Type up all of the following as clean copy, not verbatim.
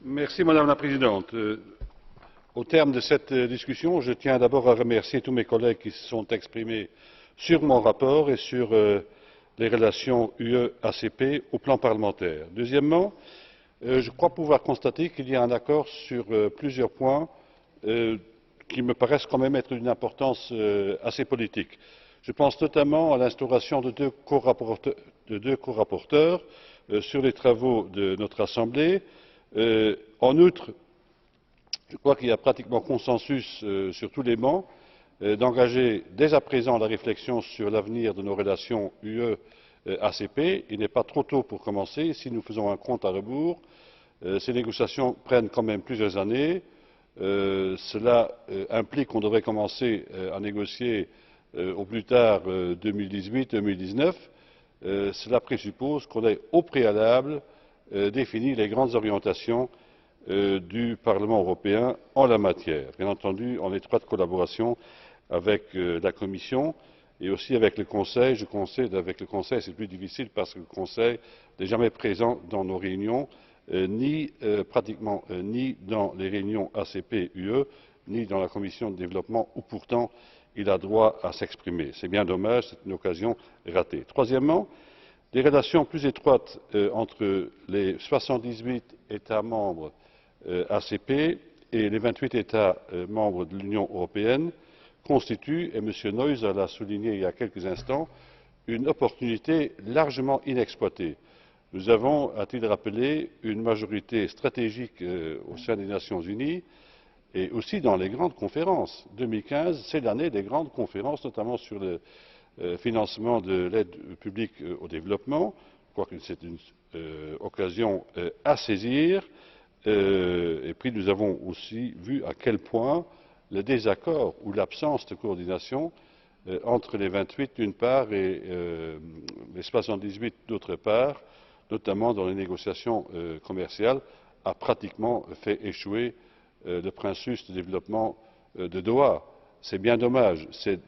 Madame la Présidente. Au terme de cette discussion, je tiens d'abord à remercier tous mes collègues qui se sont exprimés sur mon rapport et sur les relations UE ACP au plan parlementaire. Deuxièmement, je crois pouvoir constater qu'il y a un accord sur plusieurs points qui me paraissent quand même être d'une importance assez politique. Je pense notamment à l'instauration de deux corapporteurs sur les travaux de notre Assemblée. En outre, je crois qu'il y a pratiquement consensus sur tous les bancs d'engager dès à présent la réflexion sur l'avenir de nos relations UE ACP. Il n'est pas trop tôt pour commencer. Si nous faisons un compte à rebours, ces négociations prennent quand même plusieurs années. Cela implique qu'on devrait commencer à négocier au plus tard 2018-2019. Cela présuppose qu'on ait au préalable défini les grandes orientations du Parlement européen en la matière, bien entendu en étroite collaboration avec la Commission et aussi avec le Conseil. Je concède, avec le Conseil c'est plus difficile parce que le Conseil n'est jamais présent dans nos réunions, pratiquement ni dans les réunions ACP UE, ni dans la Commission de développement où pourtant il a droit à s'exprimer. C'est bien dommage, c'est une occasion ratée. Troisièmement, des relations plus étroites entre les 78 États membres ACP et les 28 États membres de l'Union européenne constituent, et M. Noyes l'a souligné il y a quelques instants, une opportunité largement inexploitée. Nous avons, a-t-il rappelé, une majorité stratégique au sein des Nations unies et aussi dans les grandes conférences. 2015, c'est l'année des grandes conférences, notamment sur le financement de l'aide publique au développement. Je crois que c'est une occasion à saisir. Et puis nous avons aussi vu à quel point le désaccord ou l'absence de coordination entre les 28 d'une part et les 78 d'autre part, notamment dans les négociations commerciales, a pratiquement fait échouer le processus de développement de Doha. C'est bien dommage. C'est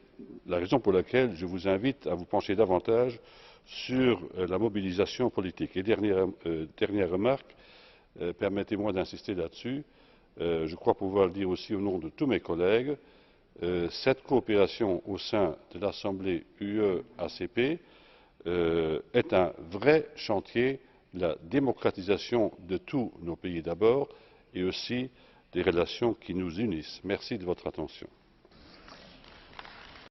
la raison pour laquelle je vous invite à vous pencher davantage sur la mobilisation politique. Et dernière remarque, permettez-moi d'insister là-dessus. Je crois pouvoir le dire aussi au nom de tous mes collègues. Cette coopération au sein de l'Assemblée UE ACP est un vrai chantier de la démocratisation de tous nos pays d'abord et aussi des relations qui nous unissent. Merci de votre attention.